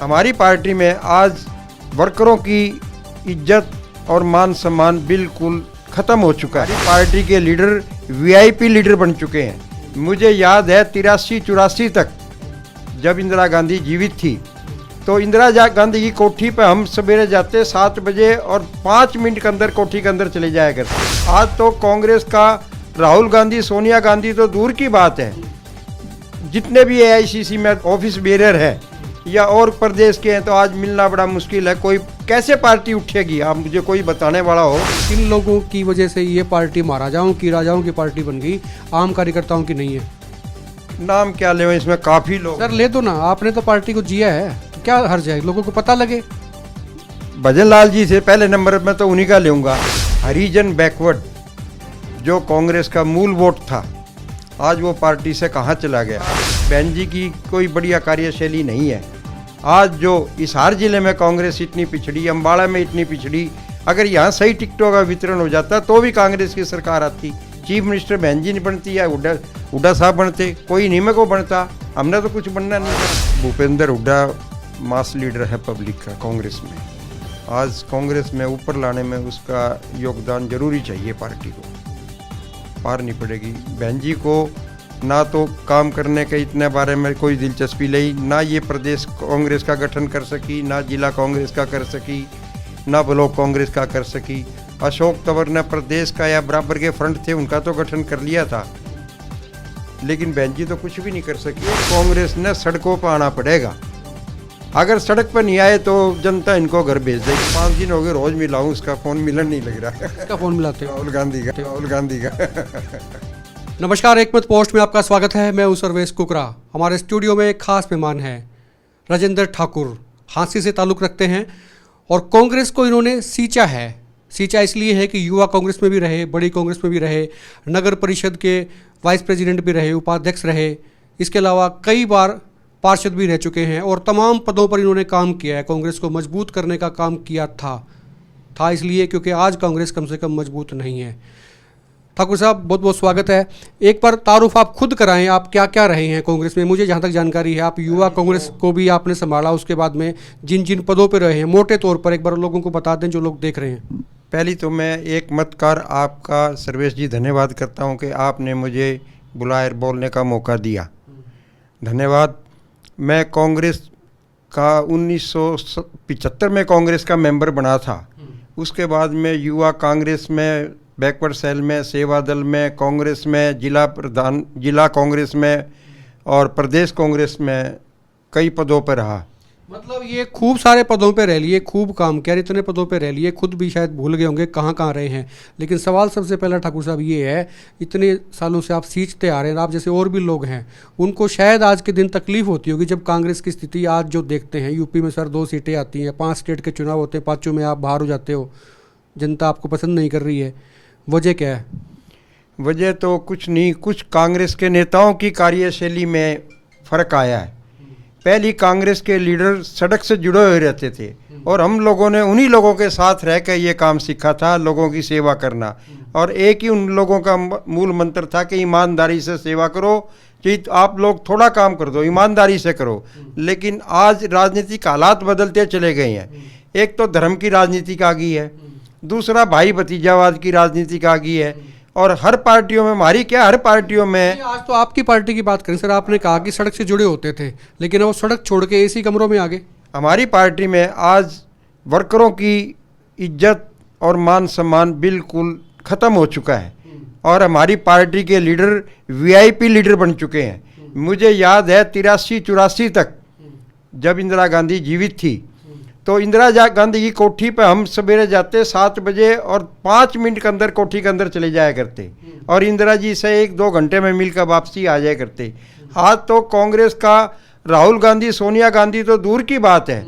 हमारी पार्टी में आज वर्करों की इज्जत और मान सम्मान बिल्कुल ख़त्म हो चुका है। पार्टी के लीडर वीआईपी लीडर बन चुके हैं। मुझे याद है 83-84 तक जब इंदिरा गांधी जीवित थी तो इंदिरा गांधी की कोठी पे हम सवेरे जाते 7 बजे और 5 मिनट के अंदर कोठी के अंदर चले जाया करते। आज तो कांग्रेस का राहुल गांधी, सोनिया गांधी तो दूर की बात है, जितने भी एआईसीसी में ऑफिस बेरर है या और प्रदेश के हैं तो आज मिलना बड़ा मुश्किल है। कोई कैसे पार्टी उठेगी, आप मुझे कोई बताने वाला हो। किन लोगों की वजह से ये पार्टी महाराजाओं की, राजाओं की पार्टी बन गई, आम कार्यकर्ताओं की नहीं है? नाम क्या ले, इसमें काफ़ी लोग। सर ले दो ना, आपने तो पार्टी को जिया है तो क्या हर्ज है, लोगों को पता लगे। भजन लाल जी से पहले नंबर में तो उन्हीं का लूँगा। हरिजन बैकवर्ड जो कांग्रेस का मूल वोट था, आज वो पार्टी से कहाँ चला गया। बहन जी की कोई बढ़िया कार्यशैली नहीं है। आज जो हिसार जिले में कांग्रेस इतनी पिछड़ी, अम्बाड़ा में इतनी पिछड़ी, अगर यहाँ सही टिकटों का वितरण हो जाता तो भी कांग्रेस की सरकार आती। चीफ मिनिस्टर बहन जी नहीं बनती या हुड्डा साहब बनते, कोई नीमक को बनता, हमने तो कुछ बनना नहीं। भूपेंद्र हुड्डा मास लीडर है पब्लिक का कांग्रेस में। आज कांग्रेस में ऊपर लाने में उसका योगदान जरूरी चाहिए। पार्टी को पार नहीं पड़ेगी। बहन जी को ना तो काम करने के इतने बारे में कोई दिलचस्पी ली, ना ये प्रदेश कांग्रेस का गठन कर सकी, ना जिला कांग्रेस का कर सकी, ना ब्लॉक कांग्रेस का कर सकी। अशोक तंवर ने प्रदेश का या बराबर के फ्रंट थे उनका तो गठन कर लिया था, लेकिन बहन जी तो कुछ भी नहीं कर सकी। कांग्रेस ने सड़कों पर आना पड़ेगा। अगर सड़क पर नहीं आए तो जनता इनको घर भेज देगी। 5 दिन हो गए रोज मिलाऊं, उसका फोन मिलन नहीं लग रहा। इसका फोन मिलाते हो? राहुल गांधी का। नमस्कार, एक मत पोस्ट में आपका स्वागत है। मैं हूं सर्वेश कुकरा। हमारे स्टूडियो में एक खास मेहमान है राजेंद्र ठाकुर, हांसी से ताल्लुक़ रखते हैं और कांग्रेस को इन्होंने सींचा है। सींचा इसलिए है कि युवा कांग्रेस में भी रहे, बड़ी कांग्रेस में भी रहे, नगर परिषद के वाइस प्रेसिडेंट भी रहे, उपाध्यक्ष रहे, इसके अलावा कई बार पार्षद भी रह चुके हैं और तमाम पदों पर इन्होंने काम किया है। कांग्रेस को मजबूत करने का काम किया था इसलिए क्योंकि आज कांग्रेस कम से कम मजबूत नहीं है। ठाकुर साहब, बहुत बहुत स्वागत है। एक बार तारुफ आप खुद कराएं, आप क्या क्या रहे हैं कांग्रेस में। मुझे जहाँ तक जानकारी है आप युवा कांग्रेस को भी आपने संभाला, उसके बाद में जिन जिन पदों पर रहे हैं मोटे तौर पर एक बार लोगों को बता दें जो लोग देख रहे हैं। पहली तो मैं एक मतकार आपका सर्वेश जी धन्यवाद करता हूं कि आपने मुझे बुलाए बोलने का मौका दिया, धन्यवाद। मैं कांग्रेस का 1975 में कांग्रेस का मेंबर बना था। उसके बाद में युवा कांग्रेस में, बैकवर्ड सेल में, सेवा दल में, कांग्रेस में, जिला कांग्रेस में और प्रदेश कांग्रेस में कई पदों पर रहा। मतलब ये खूब सारे पदों पे रह लिए, खूब काम किया, इतने पदों पे रह लिए, खुद भी शायद भूल गए होंगे कहाँ कहाँ रहे हैं। लेकिन सवाल सबसे पहला ठाकुर साहब ये है, इतने सालों से आप सींचते आ रहे हैं, आप जैसे और भी लोग हैं, उनको शायद आज के दिन तकलीफ होती होगी जब कांग्रेस की स्थिति आज जो देखते हैं। यूपी में सर 2 सीटें आती हैं, 5 स्टेट के चुनाव होते हैं, 5 में आप बाहर हो जाते हो, जनता आपको पसंद नहीं कर रही है। वजह क्या है? वजह तो कुछ नहीं, कुछ कांग्रेस के नेताओं की कार्यशैली में फ़र्क आया है। पहली कांग्रेस के लीडर सड़क से जुड़े हुए रहते थे और हम लोगों ने उन्हीं लोगों के साथ रह कर ये काम सीखा था, लोगों की सेवा करना। और एक ही उन लोगों का मूल मंत्र था कि ईमानदारी से सेवा करो, कि आप लोग थोड़ा काम कर दो, ईमानदारी से करो। लेकिन आज राजनीतिक हालात बदलते चले गए हैं। एक तो धर्म की राजनीति आ गई है, दूसरा भाई भतीजावाद की राजनीति आ गई है, और हर पार्टियों में, हमारी क्या हर पार्टियों में। आज तो आपकी पार्टी की बात करें सर, आपने कहा कि सड़क से जुड़े होते थे, लेकिन वो सड़क छोड़ के एसी कमरों में आ गए। हमारी पार्टी में आज वर्करों की इज्जत और मान सम्मान बिल्कुल ख़त्म हो चुका है और हमारी पार्टी के लीडर वीआईपी लीडर बन चुके हैं। मुझे याद है 83-84 तक जब इंदिरा गांधी जीवित थी तो इंदिरा गांधी की कोठी पे हम सवेरे जाते 7 बजे और 5 मिनट के अंदर कोठी के अंदर चले जाया करते और इंदिरा जी से 1-2 घंटे में मिलकर वापसी आ जाया करते। आज तो कांग्रेस का राहुल गांधी, सोनिया गांधी तो दूर की बात है,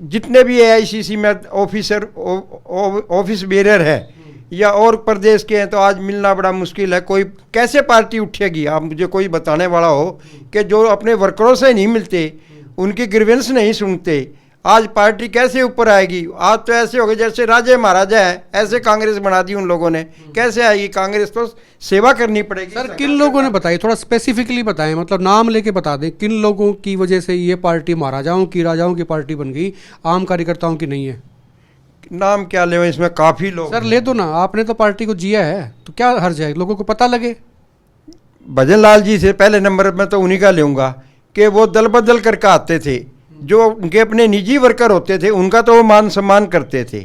जितने भी एआईसीसी में ऑफिस बेरर है या और प्रदेश के हैं तो आज मिलना बड़ा मुश्किल है। कोई कैसे पार्टी उठेगी, आप मुझे कोई बताने वाला हो कि जो अपने वर्करों से नहीं मिलते, उनकी ग्रीवेंस नहीं सुनते, आज पार्टी कैसे ऊपर आएगी? आज तो ऐसे हो गए जैसे राजे महाराजा है, ऐसे कांग्रेस बना दी उन लोगों ने। कैसे आएगी कांग्रेस? तो सेवा करनी पड़ेगी। सर किन लोगों ने बताई, थोड़ा स्पेसिफिकली बताएं, मतलब नाम लेके बता दें किन लोगों की वजह से ये पार्टी महाराजाओं की राजाओं की पार्टी बन गई, आम कार्यकर्ताओं की नहीं है। नाम क्या ले, इसमें काफी लोग सर ले दो ना, आपने तो पार्टी को जिया है तो क्या हर्ज है, लोगों को पता लगे। भजन लाल जी से पहले नंबर में तो उन्हीं का लूँगा कि वो दल बदल करके आते थे। जो उनके अपने निजी वर्कर होते थे उनका तो वो मान सम्मान करते थे,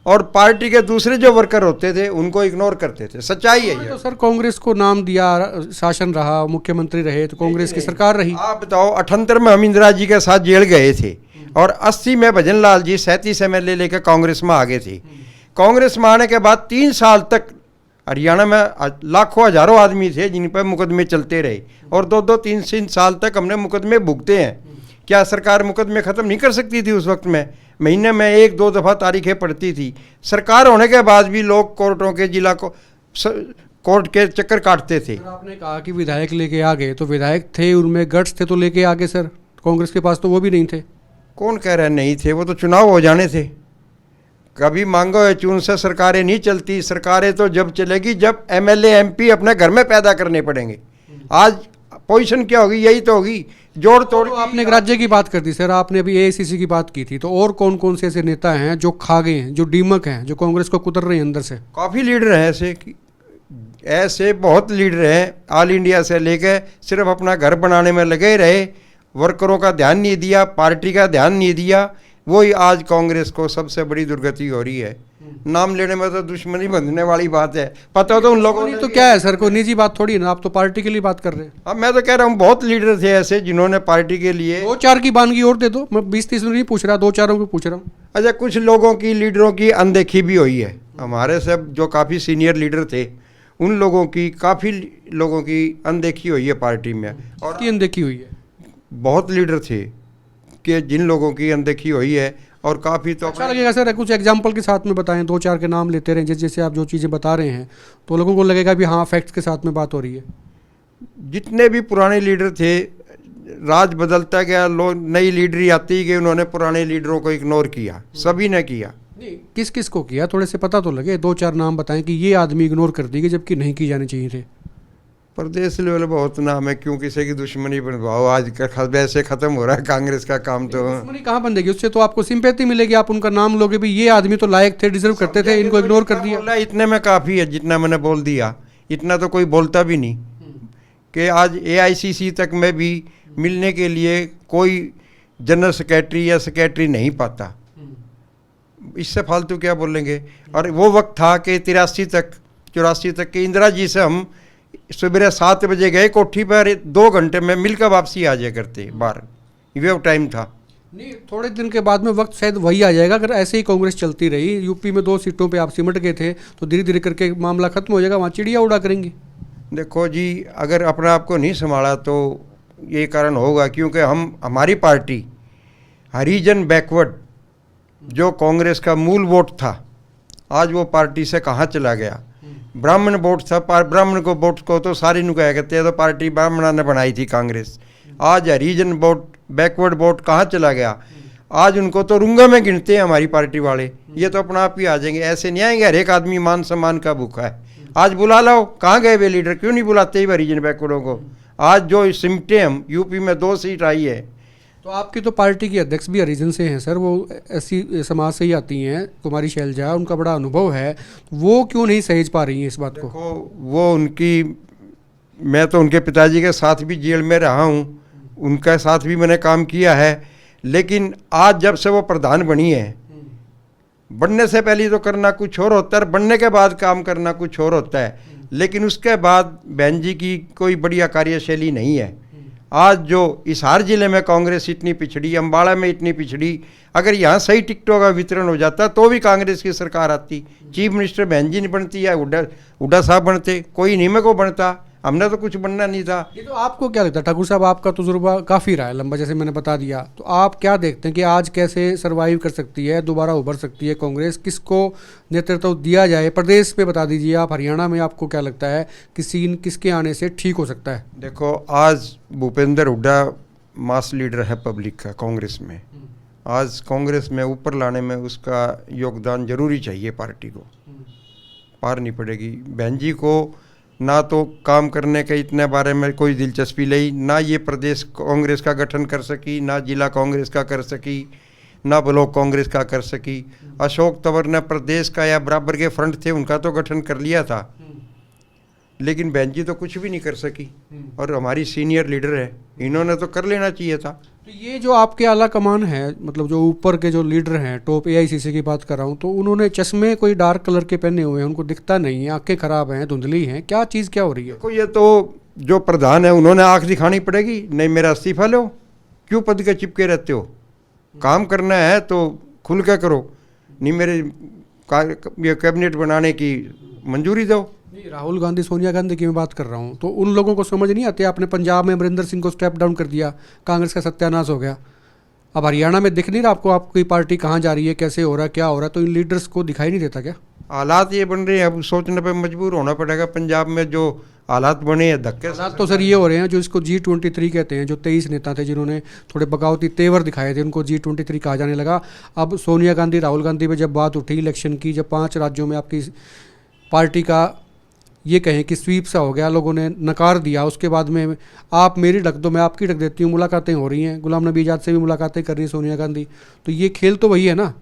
और पार्टी के दूसरे जो वर्कर होते थे उनको इग्नोर करते थे। सच्चाई है ये। तो सर कांग्रेस को नाम दिया, शासन रहा, मुख्यमंत्री रहे, तो कांग्रेस की सरकार रही। आप बताओ, 78 में हम इंदिरा जी के साथ जेल गए थे, और 80 में भजन लाल जी 37 MLA लेकर कांग्रेस में आ गए थे। कांग्रेस में आने के बाद 3 साल तक हरियाणा में लाखों हजारों आदमी थे जिन पर मुकदमे चलते रहे, और 2-2, 3-3 साल तक हमने मुकदमे भुगते हैं। क्या सरकार मुकदमे ख़त्म नहीं कर सकती थी? उस वक्त में महीने में 1-2 दफ़ा तारीखें पड़ती थी। सरकार होने के बाद भी लोग कोर्टों के जिला को कोर्ट के चक्कर काटते थे। आपने कहा कि विधायक लेके आ गए, तो विधायक थे, उनमें गट्स थे तो लेके आ गए सर। कांग्रेस के पास तो वो भी नहीं थे। कौन कह रहा है नहीं थे? वो तो चुनाव हो जाने थे। कभी मांगो है चून से सरकारें नहीं चलती। सरकारें तो जब चलेगी जब MLA MP अपने घर में पैदा करने पड़ेंगे। आज पोजीशन क्या होगी? यही तो होगी, जोड़ तोड़। तो आपने एक राज्य की बात कर दी सर, आपने अभी AICC की बात की थी, तो और कौन कौन से ऐसे नेता हैं जो खा गए हैं, जो डीमक हैं, जो कांग्रेस को कुतर रहे हैं अंदर से? काफ़ी लीडर हैं ऐसे बहुत लीडर हैं। ऑल इंडिया से लेकर सिर्फ अपना घर बनाने में लगे रहे, वर्करों का ध्यान नहीं दिया, पार्टी का ध्यान नहीं दिया। वही आज कांग्रेस को सबसे बड़ी दुर्गति हो रही है। नाम लेने में तो दुश्मनी बंधने वाली बात है। पता तो उन लोगों ने तो क्या है सर, कोई निजी बात थोड़ी ना, आप तो पार्टी के लिए बात कर रहे हैं। अब मैं तो कह रहा हूँ बहुत लीडर थे ऐसे जिन्होंने पार्टी के लिए। 2-4 की बानगी और दे दो, मैं 20-30 नहीं पूछ रहा, 2-4 को पूछ रहा हूँ। अच्छा, कुछ लोगों की, लीडरों की अनदेखी भी हुई है। हमारे सब जो काफ़ी सीनियर लीडर थे उन लोगों की, काफ़ी लोगों की अनदेखी हुई है पार्टी में। और की अनदेखी हुई है? बहुत लीडर थे कि जिन लोगों की अनदेखी हुई है, और काफ़ी तो अच्छा लगेगा सर कुछ एग्जाम्पल के साथ में बताएं, 2-4 के नाम लेते रहें जैसे आप जो चीज़ें बता रहे हैं, तो लोगों को लगेगा भी हाँ फैक्ट्स के साथ में बात हो रही है। जितने भी पुराने लीडर थे, राज बदलता गया, लोग नई लीडरी आती ही गई, उन्होंने पुराने लीडरों को इग्नोर किया। सभी ने किया। नहीं, किस किस को किया, थोड़े से पता तो लगे। 2-4 नाम बताएं कि ये आदमी इग्नोर कर दिए जबकि नहीं की जाने चाहिए थे। प्रदेश लेवल बहुत नाम है, क्यों किसी की दुश्मनी बनवाओ? आज का वैसे खत्म हो रहा है कांग्रेस का काम। तो दुश्मनी कहाँ बंधेगी? उससे तो आपको सिंपैथी मिलेगी, आप उनका नाम लोगे भी, ये आदमी तो लायक थे, डिजर्व करते थे, इनको इग्नोर कर दिया। इतने में काफ़ी है जितना मैंने बोल दिया। इतना तो कोई बोलता भी नहीं कि आज AICC तक में भी मिलने के लिए कोई जनरल सेक्रेटरी या सेक्रेटरी नहीं पाता। इससे फालतू क्या बोलेंगे? और वो वक्त था कि 83 तक के इंदिरा जी से हम सुबह 7 बजे गए कोठी पर, 2 घंटे में मिलकर वापसी आ जाया करते बाहर। ये टाइम था। नहीं, थोड़े दिन के बाद में वक्त शायद वही आ जाएगा। अगर ऐसे ही कांग्रेस चलती रही, यूपी में 2 सीटों पे आप सिमट गए थे, तो धीरे धीरे करके मामला खत्म हो जाएगा, वहाँ चिड़िया उड़ा करेंगी। देखो जी, अगर अपने आप को नहीं संभाला तो ये कारण होगा, क्योंकि हमारी पार्टी हरिजन बैकवर्ड जो कांग्रेस का मूल वोट था, आज वो पार्टी से कहाँ चला गया। ब्राह्मण वोट था, ब्राह्मण को वोट को तो सारी नुकाया करते हैं, तो पार्टी ब्राह्मणा ने बनाई थी कांग्रेस। आज हरिजन वोट, बैकवर्ड वोट कहाँ चला गया? आज उनको तो रुंगा में गिनते हैं हमारी पार्टी वाले। ये तो अपना आप ही आ जाएंगे, ऐसे नहीं आएंगे। हर एक आदमी मान सम्मान का भूखा है। आज बुला लो, कहाँ गए वे लीडर? क्यों नहीं बुलाते ही हरिजन बैकवर्डों को? आज जो सिमटे हम, यूपी में 2 सीट आई है। तो आपकी तो पार्टी की अध्यक्ष भी हरिजन से हैं सर, वो ऐसी समाज से ही आती हैं, कुमारी शैलजा, उनका बड़ा अनुभव है, वो क्यों नहीं सहेज पा रही हैं इस बात को? वो उनकी, मैं तो उनके पिताजी के साथ भी जेल में रहा हूँ, उनके साथ भी मैंने काम किया है, लेकिन आज जब से वो प्रधान बनी है, बनने से पहले तो करना कुछ और होता है, बनने के बाद काम करना कुछ और होता है। लेकिन उसके बाद बहन जी की कोई बढ़िया कार्यशैली नहीं है। आज जो हिसार जिले में कांग्रेस इतनी पिछड़ी, अम्बाड़ा में इतनी पिछड़ी, अगर यहाँ सही टिकटों का वितरण हो जाता तो भी कांग्रेस की सरकार आती। चीफ मिनिस्टर बहन जी नहीं बनती या हुड्डा साहब बनते, कोई नहीं में को बनता। हमने तो कुछ बनना नहीं था। ये तो आपको क्या लगता है ठाकुर साहब, आपका तजुर्बा काफ़ी रहा है लंबा, जैसे मैंने बता दिया, तो आप क्या देखते हैं कि आज कैसे सरवाइव कर सकती है, दोबारा उभर सकती है कांग्रेस? किसको नेतृत्व दिया जाए? प्रदेश पे बता दीजिए आप, हरियाणा में आपको क्या लगता है कि सीन किसके आने से ठीक हो सकता है? देखो, आज भूपेंद्र हुड्डा मास लीडर है पब्लिक का कांग्रेस में। आज कांग्रेस में ऊपर लाने में उसका योगदान जरूरी चाहिए। पार्टी को पार नहीं पड़ेगी। बहन जी को ना तो काम करने के इतने बारे में कोई दिलचस्पी ली, ना ये प्रदेश कांग्रेस का गठन कर सकी, ना जिला कांग्रेस का कर सकी, ना ब्लॉक कांग्रेस का कर सकी। अशोक तंवर ने प्रदेश का या बराबर के फ्रंट थे उनका तो गठन कर लिया था, लेकिन बहन जी तो कुछ भी नहीं कर सकी। और हमारी सीनियर लीडर है, इन्होंने तो कर लेना चाहिए था। तो ये जो आपके आला कमान है, मतलब जो ऊपर के जो लीडर हैं, टॉप एआईसीसी की बात कर रहा हूँ, तो उन्होंने चश्मे कोई डार्क कलर के पहने हुए हैं, उनको दिखता नहीं है, आंखें खराब हैं, धुंधली हैं, क्या चीज़ क्या हो रही है? देखो ये तो जो प्रधान है उन्होंने आंख दिखानी पड़ेगी, नहीं मेरा इस्तीफा लो, क्यों पद के चिपके रहते हो? काम करना है तो खुल के करो, नहीं मेरे ये कैबिनेट बनाने की मंजूरी दो। नहीं, राहुल गांधी सोनिया गांधी की मैं बात कर रहा हूँ, तो उन लोगों को समझ नहीं आती। आपने पंजाब में अमरिंदर सिंह को स्टेप डाउन कर दिया, कांग्रेस का सत्यानाश हो गया। अब हरियाणा में दिख नहीं रहा आपको, आपकी पार्टी कहाँ जा रही है, कैसे हो रहा है, क्या हो रहा है? तो इन लीडर्स को दिखाई नहीं देता क्या? हालात ये बन रहे हैं, अब सोचने पे मजबूर होना पड़ेगा। पंजाब में जो हालात बने हैं धक्के हालात तो सर ये हो रहे हैं, जो इसको G23 कहते हैं, जो 23 नेता थे जिन्होंने थोड़े बगावती तेवर दिखाए थे, उनको G23 कहा जाने लगा। अब सोनिया गांधी राहुल गांधी पे जब बात उठी इलेक्शन की, जब 5 राज्यों में आपकी पार्टी का ये कहें कि स्वीप सा हो गया, लोगों ने नकार दिया, उसके बाद में आप मेरी ढक दो मैं आपकी ढक देती हूँ, मुलाकातें हो रही हैं, गुलाम नबी आज़ाद से भी मुलाकातें कर रही हैं सोनिया गांधी। तो ये खेल तो वही है ना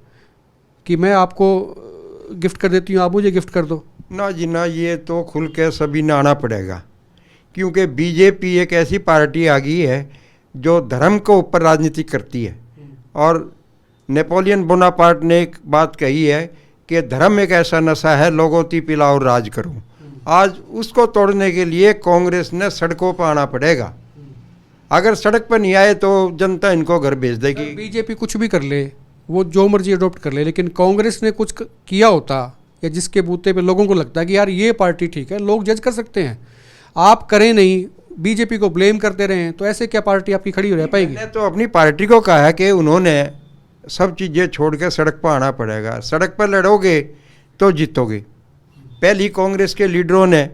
कि मैं आपको गिफ्ट कर देती हूँ, आप मुझे गिफ्ट कर दो। ना जी ना, ये तो खुल के सभी ने आना पड़ेगा, क्योंकि बीजेपी एक ऐसी पार्टी आ गई है जो धर्म के ऊपर राजनीति करती है। और नेपोलियन बोनापार्ट ने एक बात कही है कि धर्म एक ऐसा नशा है, लोगोती पिलाओ राज करो। आज उसको तोड़ने के लिए कांग्रेस ने सड़कों पर आना पड़ेगा। अगर सड़क पर नहीं आए तो जनता इनको घर भेज देगी। बीजेपी कुछ भी कर ले, वो जो मर्जी अडॉप्ट कर ले, लेकिन कांग्रेस ने कुछ किया होता या जिसके बूते पे लोगों को लगता है कि यार ये पार्टी ठीक है, लोग जज कर सकते हैं। आप करें नहीं, बीजेपी को ब्लेम करते रहें, तो ऐसे क्या पार्टी आपकी खड़ी हो रह पाएगी? मैंने तो अपनी पार्टी को कहा है कि उन्होंने सब चीज़ें छोड़ के सड़क पर आना पड़ेगा। सड़क पर लड़ोगे तो जीतोगे। पहली कांग्रेस के लीडरों ने,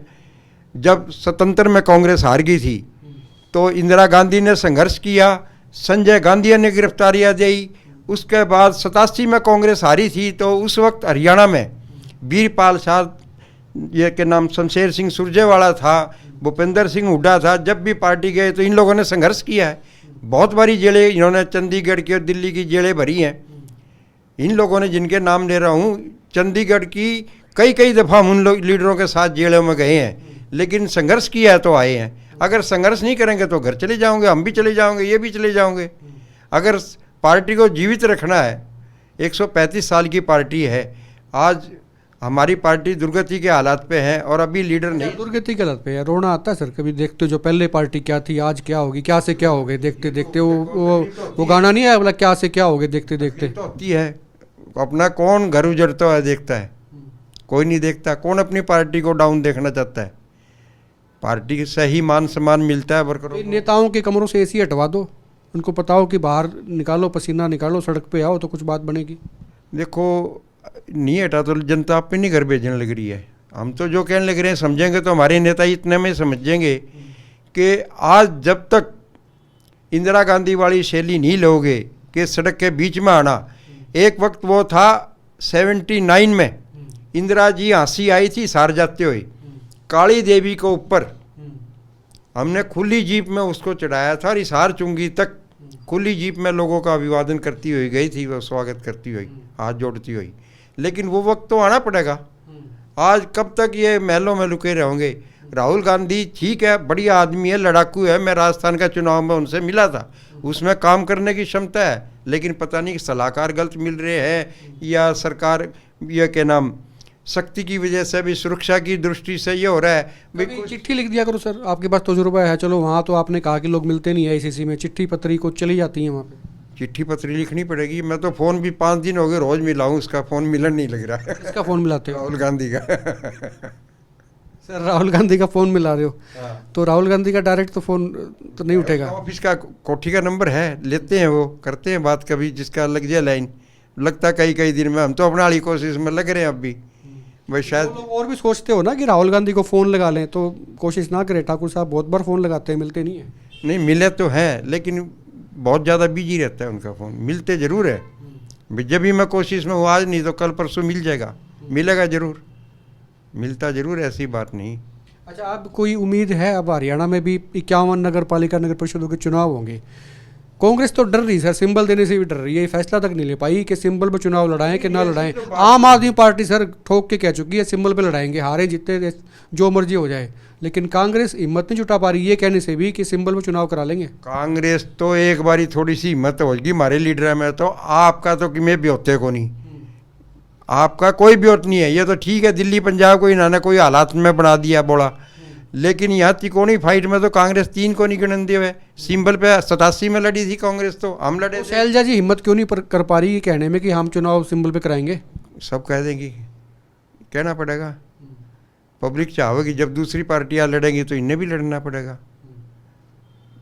जब स्वतंत्र में कांग्रेस हार गई थी तो इंदिरा गांधी ने संघर्ष किया, संजय गांधी ने गिरफ्तारियाँ दी। उसके बाद 87 में कांग्रेस हारी थी, तो उस वक्त हरियाणा में वीरपाल शाह ये के नाम शमशेर सिंह सुरजेवाला था, भूपेंद्र सिंह हुड्डा था। जब भी पार्टी गए तो इन लोगों ने संघर्ष किया है। बहुत बारी जेलें इन्होंने चंडीगढ़ की और दिल्ली की जेलें भरी हैं। इन लोगों ने, जिनके नाम ले रहा हूँ, चंडीगढ़ की कई दफ़ा उन लोग लीडरों के साथ जेलों में गए हैं, लेकिन संघर्ष किया है तो आए हैं। अगर संघर्ष नहीं करेंगे तो घर चले जाओगे, हम भी चले जाओगे, ये भी चले जाओगे। अगर पार्टी को जीवित रखना है, 135 साल की पार्टी है, आज हमारी पार्टी दुर्गति के हालात पे है और अभी लीडर नहीं। दुर्गति के हालात पे है, रोना आता है सर कभी देखते हो, जो पहले पार्टी क्या थी आज क्या होगी, क्या से क्या हो गए देखते देखते। वो गाना नहीं आया बोला क्या से क्या हो गए देखते देखते। तो होती है, अपना कौन घर उजड़ता है देखता है? कोई नहीं देखता। कौन अपनी पार्टी को डाउन देखना चाहता है? पार्टी से ही मान सम्मान मिलता है वर्करों को। नेताओं के कमरों से एसी हटवा दो, उनको बताओ कि बाहर निकालो, पसीना निकालो, सड़क पे आओ तो कुछ बात बनेगी। देखो नहीं हटा तो जनता आप पे नहीं घर भेजने लग रही है। हम तो जो कहने लग रहे हैं समझेंगे तो हमारे नेता इतने में समझेंगे कि आज जब तक इंदिरा गांधी वाली शैली नहीं लोगे कि सड़क के बीच में आना। एक वक्त वो था 79 में इंदिरा जी हंसी आई थी सार जाते हुए काली देवी को ऊपर, हमने खुली जीप में उसको चढ़ाया था और हिसार चुंगी तक खुली जीप में लोगों का अभिवादन करती हुई गई थी, वो स्वागत करती हुई, हाथ जोड़ती हुई। लेकिन वो वक्त तो आना पड़ेगा। आज कब तक ये महलों में लुके रहोगे? राहुल गांधी ठीक है, बढ़िया आदमी है, लड़ाकू है, मैं राजस्थान का चुनाव में उनसे मिला था, उसमें काम करने की क्षमता है, लेकिन पता नहीं सलाहकार गलत मिल रहे हैं या सरकार ये के नाम शक्ति की वजह से भी, सुरक्षा की दृष्टि से ये हो रहा है। चिट्ठी लिख दिया करो सर, आपके पास तजुर्बा है। चलो वहाँ तो आपने कहा कि लोग मिलते नहीं है आईसीसी में, चिट्ठी पत्री को चली जाती है वहाँ पे। चिट्ठी पत्री लिखनी पड़ेगी। मैं तो फ़ोन भी 5 दिन हो गए रोज़ मिलाऊँ, उसका फ़ोन मिलन नहीं लग रहा है। किसका फ़ोन मिलाते हो? राहुल गांधी का। सर राहुल गांधी का फ़ोन मिला रहे हो? तो राहुल गांधी का डायरेक्ट तो फ़ोन तो नहीं उठेगा। ऑफिस का कोठी का नंबर है, लेते हैं, वो करते हैं बात, कभी जिसका लग जाए लाइन। लगता कई दिन में। हम तो अपने वाली कोशिश में लग रहे हैं अब भी भाई। शायद लोग और भी सोचते हो ना कि राहुल गांधी को फ़ोन लगा लें, तो कोशिश ना करें। ठाकुर साहब बहुत बार फ़ोन लगाते हैं, मिलते नहीं है। नहीं मिले तो हैं, लेकिन बहुत ज़्यादा बिजी रहता है उनका फ़ोन। मिलते ज़रूर है, जब भी मैं कोशिश में हूँ, आज नहीं तो कल परसों मिल जाएगा, मिलेगा ज़रूर, मिलता ज़रूर, ऐसी बात नहीं। अच्छा, अब कोई उम्मीद है, अब हरियाणा में भी 51 नगर पालिका नगर परिषदों के चुनाव होंगे। कांग्रेस तो डर रही सर, सिंबल देने से भी डर रही है, ये फैसला तक नहीं ले पाई कि सिंबल पे चुनाव लड़ाएं कि ना लड़ाएं। आम आदमी पार्टी सर ठोक के कह चुकी है सिंबल पे लड़ाएंगे, हारे जीते जो मर्जी हो जाए, लेकिन कांग्रेस हिम्मत नहीं जुटा पा रही ये कहने से भी कि सिंबल पे चुनाव करा लेंगे। कांग्रेस तो एक बारी थोड़ी सी हिम्मत होगी हमारे लीडर में, तो आपका तो कि मैं ब्योते को नहीं, आपका कोई ब्योत नहीं है। ये तो ठीक है, दिल्ली पंजाब को इन्होंने कोई हालात में बना दिया बोला, लेकिन यहाँ तिकोनी फाइट में तो कांग्रेस 3 को नहीं गिनन दिए हुए। सिंबल पे 87 में लड़ी थी कांग्रेस, तो हम लड़े थे। शैलजा जी हिम्मत क्यों नहीं कर पा रही ये कहने में कि हम चुनाव सिंबल पे कराएंगे? सब कह देंगी, कहना पड़ेगा, पब्लिक चाहोगी, जब दूसरी पार्टियां लड़ेंगी तो इन्हें भी लड़ना पड़ेगा।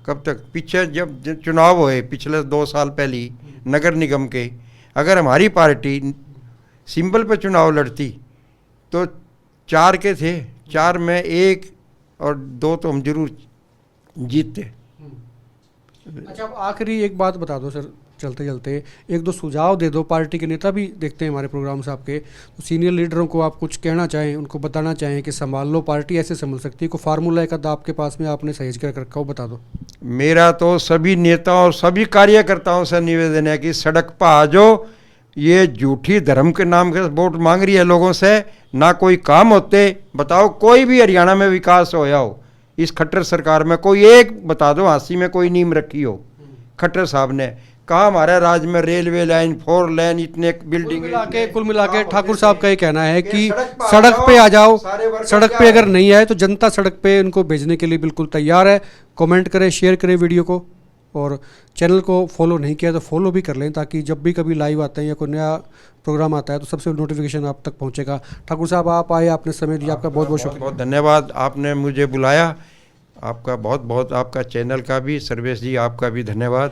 कब तक? पीछे जब चुनाव हुए पिछले 2 साल पहले ही नगर निगम के, अगर हमारी पार्टी सिंबल पे चुनाव लड़ती तो 4 के थे, 4 में 1 और 2 तो हम जरूर जीतते। अच्छा, अब आखिरी एक बात बता दो सर, चलते चलते 1-2 सुझाव दे दो। पार्टी के नेता भी देखते हैं हमारे प्रोग्राम से आपके, तो सीनियर लीडरों को आप कुछ कहना चाहें, उनको बताना चाहें कि संभाल लो, पार्टी ऐसे संभल सकती है, कोई फार्मूला एक आधा आपके पास में आपने सहेज कर रखा हो, बता दो। मेरा तो सभी नेताओं और सभी कार्यकर्ताओं से निवेदन है कि सड़क पर आ जाओ। ये झूठी धर्म के नाम के वोट मांग रही है लोगों से, ना कोई काम होते। बताओ कोई भी हरियाणा में विकास होया हो इस खट्टर सरकार में, कोई एक बता दो हांसी में कोई नींव रखी हो खट्टर साहब ने। कहाँ हमारे राज्य में रेलवे लाइन, 4 लेन, इतने बिल्डिंग, कुल मिला के ठाकुर साहब का ये कहना है कि सड़क पे आ जाओ, सड़क पे अगर नहीं आए तो जनता सड़क पे उनको भेजने के लिए बिल्कुल तैयार है। कमेंट करें, शेयर करें वीडियो को, और चैनल को फॉलो नहीं किया तो फॉलो भी कर लें, ताकि जब भी कभी लाइव आते हैं या कोई नया प्रोग्राम आता है तो सबसे नोटिफिकेशन आप तक पहुंचेगा। ठाकुर साहब आप आए, आपने समय दिया, आपका बहुत बहुत शुक्रिया। बहुत धन्यवाद, आपने मुझे बुलाया, आपका बहुत बहुत, आपका चैनल का भी, सर्वेश जी आपका भी धन्यवाद।